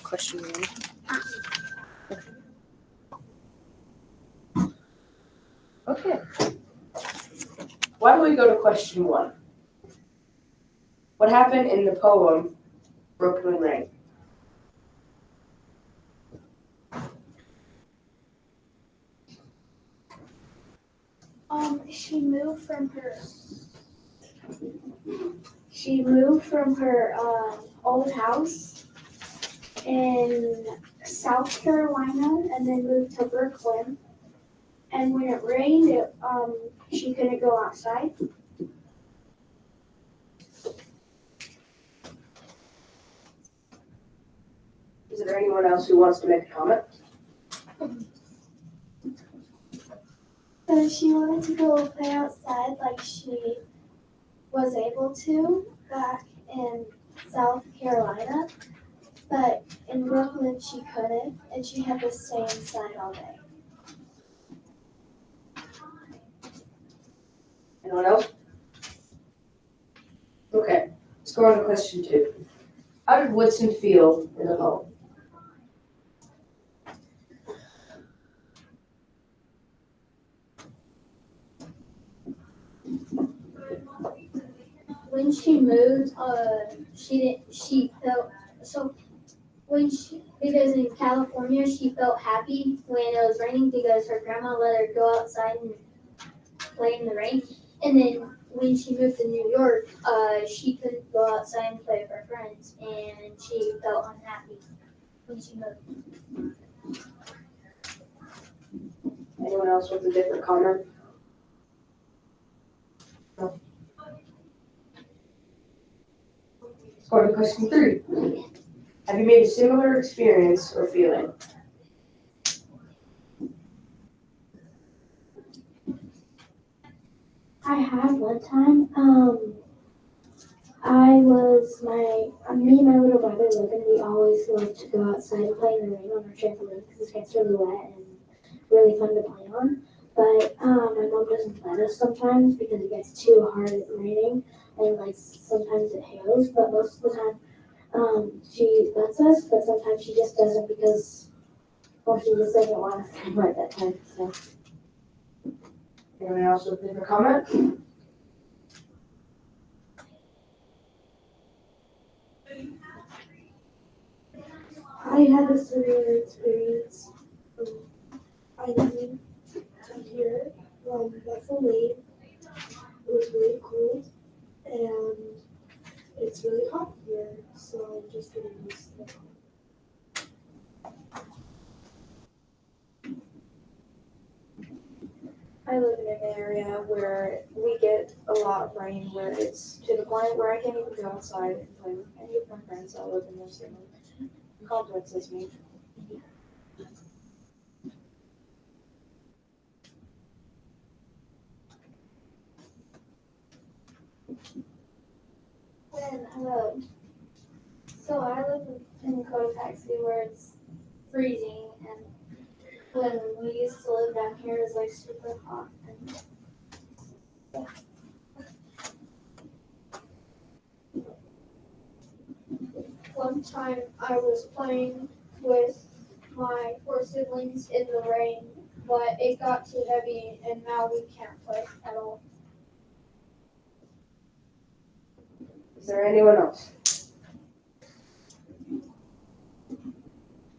question one. Okay. Why don't we go to question one? What happened in the poem Brooklyn Rain? She moved from her old house in South Carolina and then moved to Brooklyn. And when it rained, she couldn't go outside. Is there anyone else who wants to make a comment? So she wanted to go play outside like she was able to back in South Carolina, but in Brooklyn she couldn't, and she had to stay inside all day. Anyone else? Okay, let's go on to question two. How did Woodson feel in the poem? When she moved, she felt so because in California she felt happy when it was raining because her grandma let her go outside and play in the rain. And then when she moved to New York, she couldn't go outside and play with her friends, and she felt unhappy when she moved. Anyone else with a different comment? No. Let's go on to question three. Have you made a similar experience or feeling? I had one time. Me and my little brother Logan, we always loved to go outside and play in the rain on our trampoline because it gets really wet and really fun to play on. But my mom doesn't let us sometimes because it gets too hard raining and like sometimes it hails. But most of the time, she lets us, but sometimes she just doesn't because she just doesn't want us to at that time. So. Anyone else with a different comment? I had a similar experience. I went to here from Buffalo. It was really cold and it's really hot here, so I'm just getting used to it. I live in an area where we get a lot of rain, where it's to the point where I can't even go outside and play with any of my friends that live in the same complex as me. So I live in Cotopaxi where it's freezing, and when we used to live down here, it was like super hot. One time I was playing with my 4 siblings in the rain, but it got too heavy, and now we can't play at all. Is there anyone else?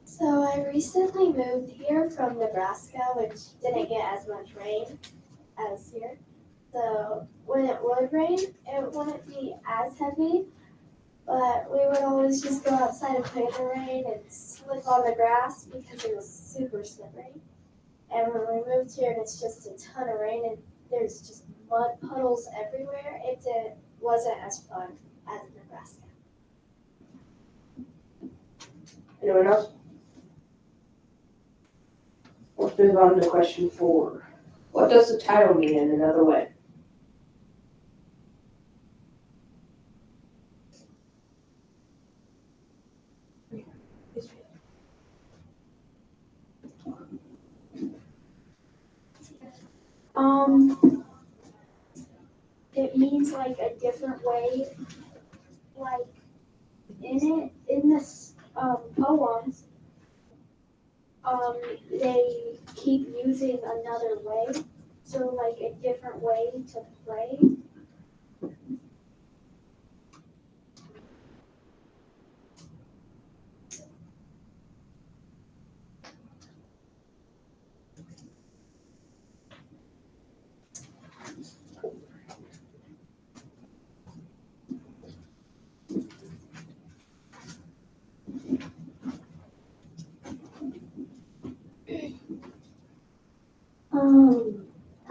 So I recently moved here from Nebraska, which didn't get as much rain as here. So when it would rain, it wouldn't be as heavy, but we would always just go outside and play in the rain and slip on the grass because it was super slippery. And when we moved here and it's just a ton of rain and there's just mud puddles everywhere, wasn't as fun as in Nebraska. Anyone else? Let's move on to question 4. What does the title mean in another way? It means like a different way, like in this poems, they keep using another way, so like a different way to play.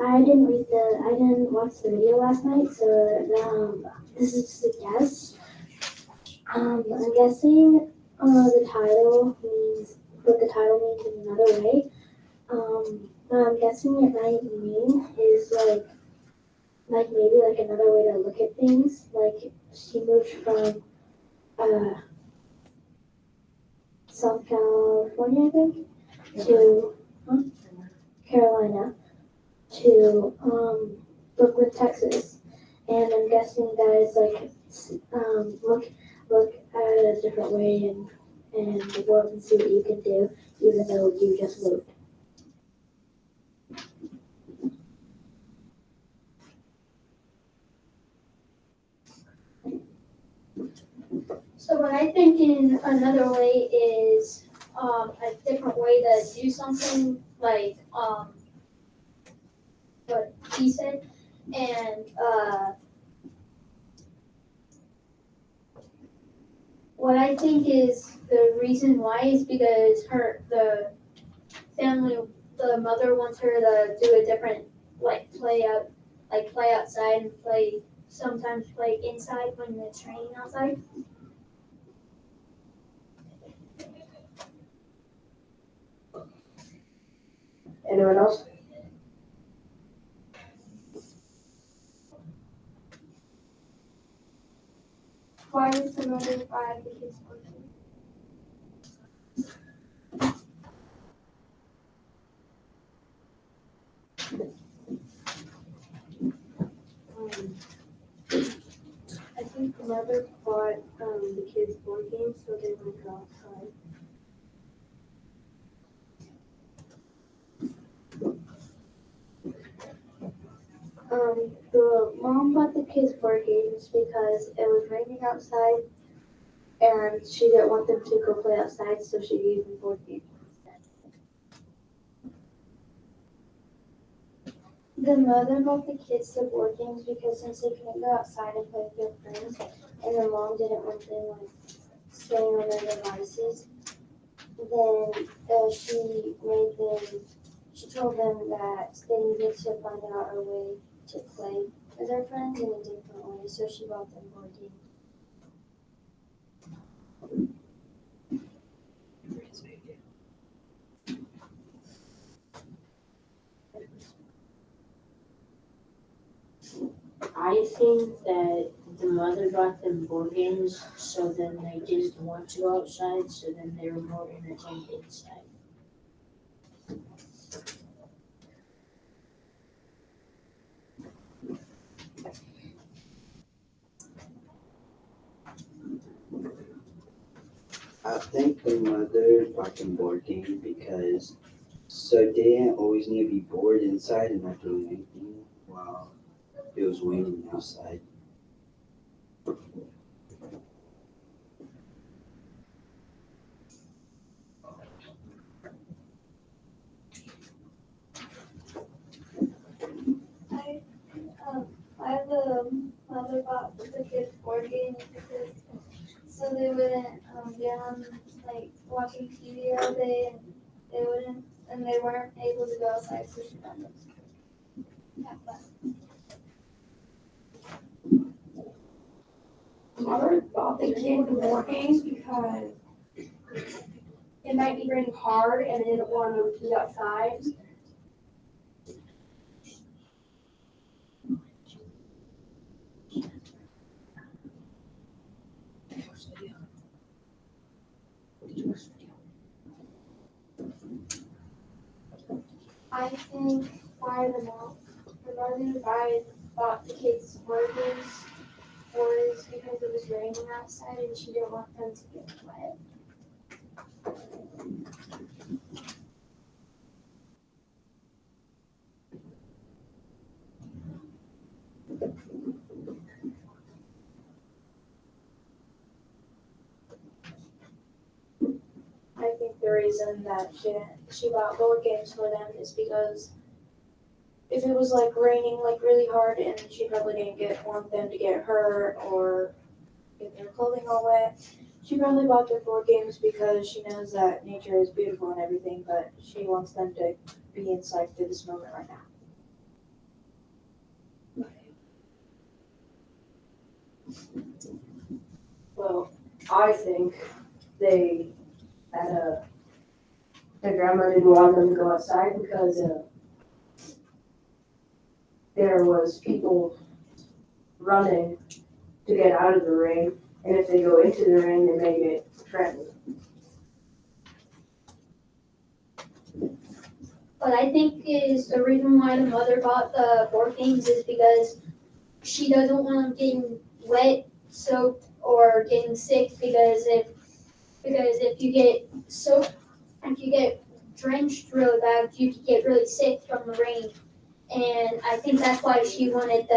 I didn't watch the video last night, so this is just a guess. I'm guessing what the title means in another way. I'm guessing it might mean is like maybe like another way to look at things. Like she moved from uh, South California, I think, to Carolina to Brooklyn, Texas, and I'm guessing that is like look at it a different way and the world and see what you can do, even though you just moved. So what I think in another way is a different way to do something like what he said, and what I think is the reason why is because family, the mother wants her to do a different play outside and sometimes play inside when it's raining outside. Anyone else? Why does the mother buy the kids something? I think the mother bought the kids board games so they would go outside. The mom bought the kids board games because it was raining outside and she didn't want them to go play outside, so she gave them board games instead. The mother bought the kids the board games because since they couldn't go outside and play with their friends, and the mom didn't want them staying on their devices, then she told them that they needed to find out a way to play with their friends in a different way, so she bought them board games. I think that the mother bought them board games, so then they didn't want to go outside, so then they were more entertained inside. I think the mother bought them board games because so they didn't always need to be bored inside and not doing anything while it was raining outside. I the mother bought the kids board games because so they wouldn't be on like watching TV all day and they weren't able to go outside so she found them. Have fun. Mother bought the kid the board games because it might be raining hard and they didn't want them to be outside. I think why the mother bought the kids board games was because it was raining outside and she didn't want them to get wet. the reason that she bought board games for them is because if it was like raining like really hard and she probably didn't want them to get hurt or get their clothing all wet, she probably bought their board games because she knows that nature is beautiful and everything, but she wants them to be inside for this moment right now. Well, I think they that their grandma didn't want them to go outside because there was people running to get out of the rain, and if they go into the rain, they may get trampled. What I think is the reason why the mother bought the board games is because she doesn't want them getting wet, soaked, or getting sick. Because if you get soaked, if you get drenched really bad, you could get really sick from the rain. And I think that's why she wanted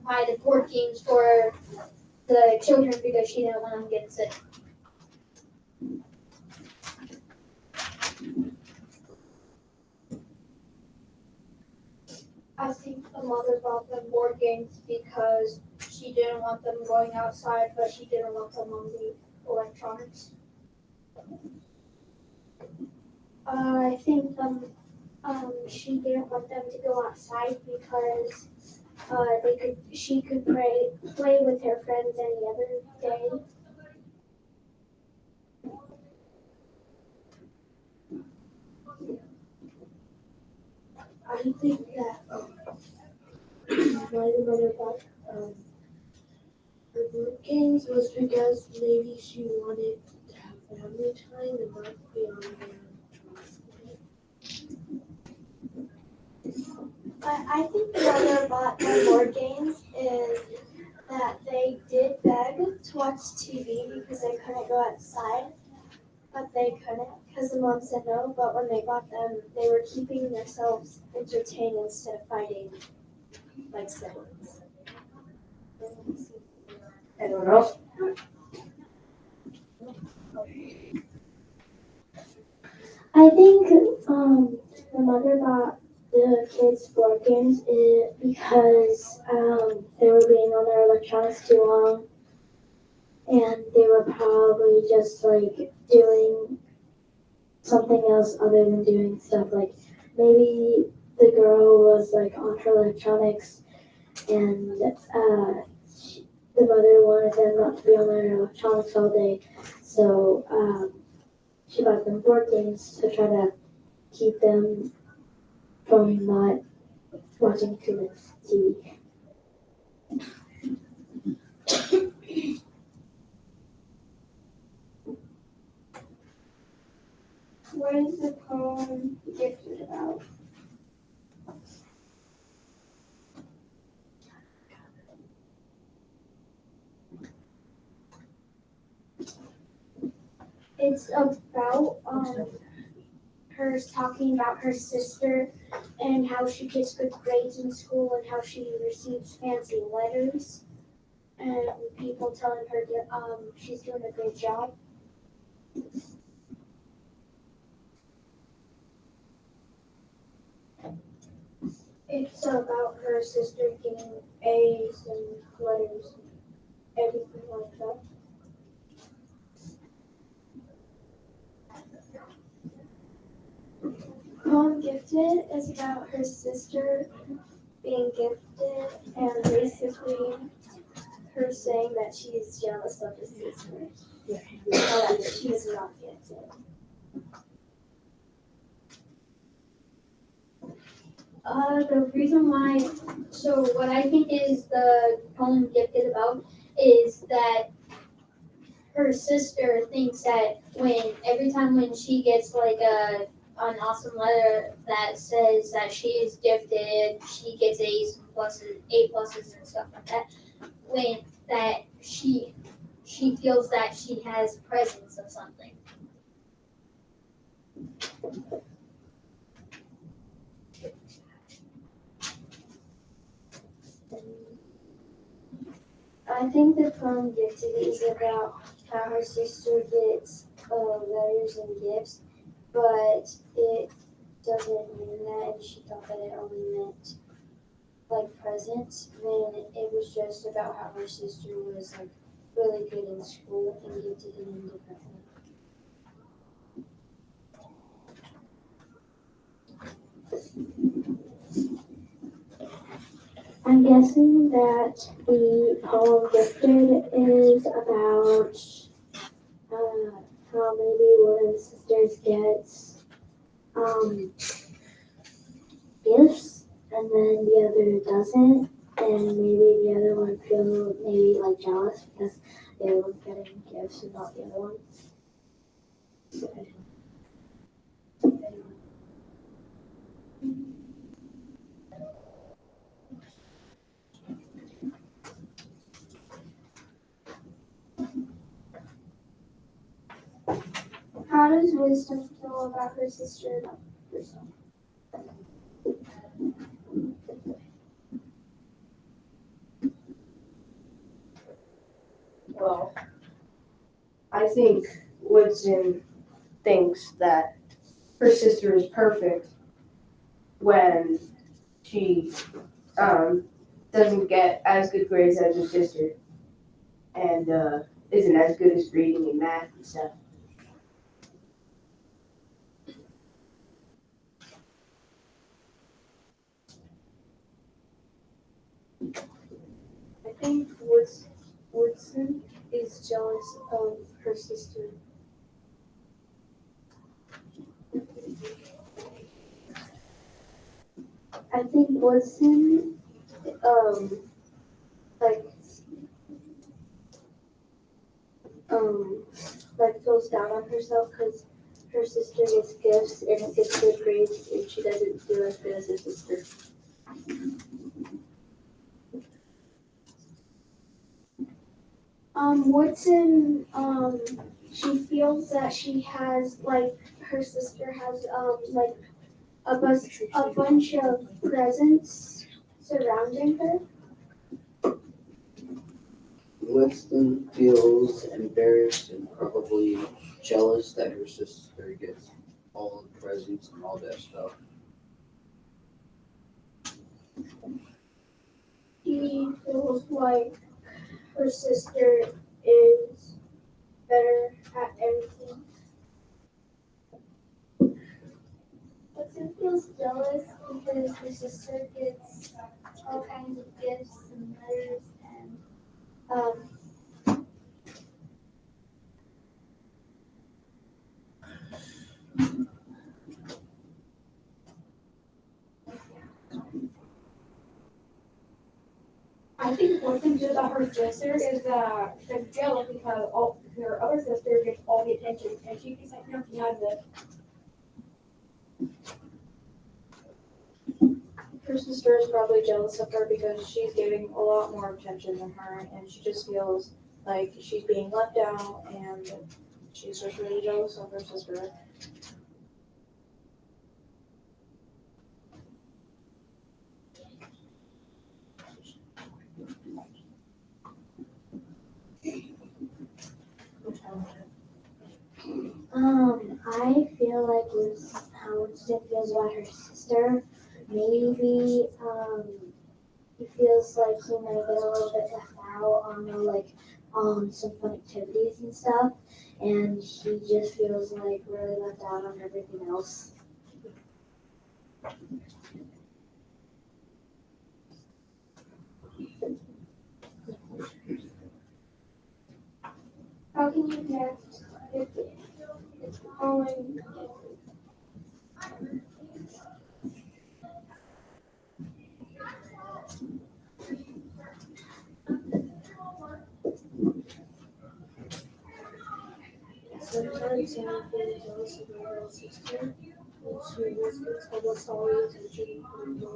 buy the board games for the children because she didn't want them getting sick. I think the mother bought them board games because she didn't want them going outside, but she didn't want them on the electronics. I think she didn't want them to go outside because she could play with her friends any other day. I think that why the mother bought the board games was because maybe she wanted to have family time and not be on their But I think the mother bought the board games is that they did beg to watch TV because they couldn't go outside, but they couldn't because the mom said no. But when they bought them, they were keeping themselves entertained instead of fighting like siblings. Anyone else? I think the mother bought the kids board games because they were being on their electronics too long, and they were probably just like doing something else other than doing stuff. Like maybe the girl was like on her electronics, and the mother wanted them not to be on their electronics all day, so she bought them board games to try to keep them from not watching too much TV. What is the poem gifted about? It's about her talking about her sister and how she gets good grades in school and how she receives fancy letters and people telling her that she's doing a great job. It's about her sister getting A's and letters and everything like that. Poem Gifted is about her sister being gifted and basically her saying that she is jealous of her sister. That she is not gifted. The reason why, so what I think is the poem gifted about is that her sister thinks that every time when she gets like an awesome letter that says that she is gifted, she gets A's and pluses, A pluses and stuff like that, when that she feels that she has presence of something. I think the poem Gifted is about how her sister gets letters getting gifts, but it doesn't mean that, and she thought that it only meant like presents, when it was just about how her sister was like really good in school and gifted in different ways. I'm guessing that the poem Gifted is about how maybe one of the sisters gets um, gifts and then the other doesn't, and maybe the other one feels maybe like jealous because they were getting gifts and not the other one. How does Wisdom feel about her sister and herself? Well, I think Woodson thinks that her sister is perfect when she doesn't get as good grades as her sister and isn't as good as reading and math and stuff. I think Woodson is jealous of her sister. I think Woodson like um like feels down on herself because her sister gets gifts and gets good grades and she doesn't do as good as her sister. Woodson, she feels that she has, like, her sister has, like, a bunch of presents surrounding her. Winston feels embarrassed and probably jealous that her sister gets all the presents and all that stuff. He feels like her sister is better at everything. Woodson feels jealous because her sister gets all kinds of gifts and letters and I think one thing good about her sister is that she's jealous because all her other sister gets all the attention and she gets like nothing out of it. Her sister is probably jealous of her because she's getting a lot more attention than her, and she just feels like she's being left out, and she's just really jealous of her sister. I feel like with how Winston feels about her sister, maybe he feels like he might get a little bit left out on some fun activities and stuff, and he just feels like really left out on everything else. How can you connect if it's calling? Sometimes I'm feeling jealous of my little sister, and she just gets almost all the attention from me.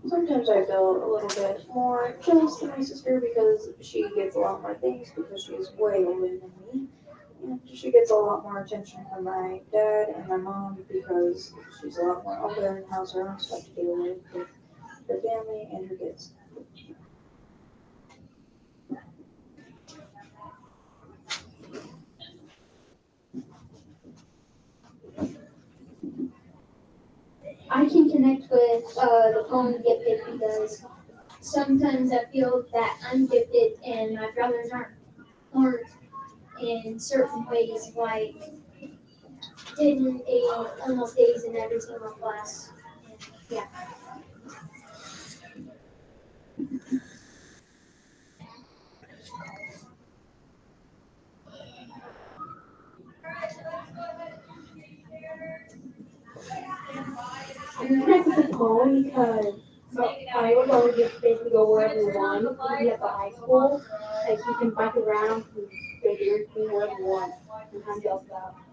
Sometimes I feel a little bit more jealous than my sister because she gets a lot more things because she's way older than me. And she gets a lot more attention from my dad and my mom because she's a lot more older and has her own stuff to deal with her family and her kids. connect with the poem gifted because sometimes I feel that I'm gifted and my brothers aren't in certain ways, like getting almost A's in every single class. Yeah. I'm connected with the poem because I was always just basically go wherever you want. Even at the high school, like you can bike around from the deer thing wherever you want. And I'm just that.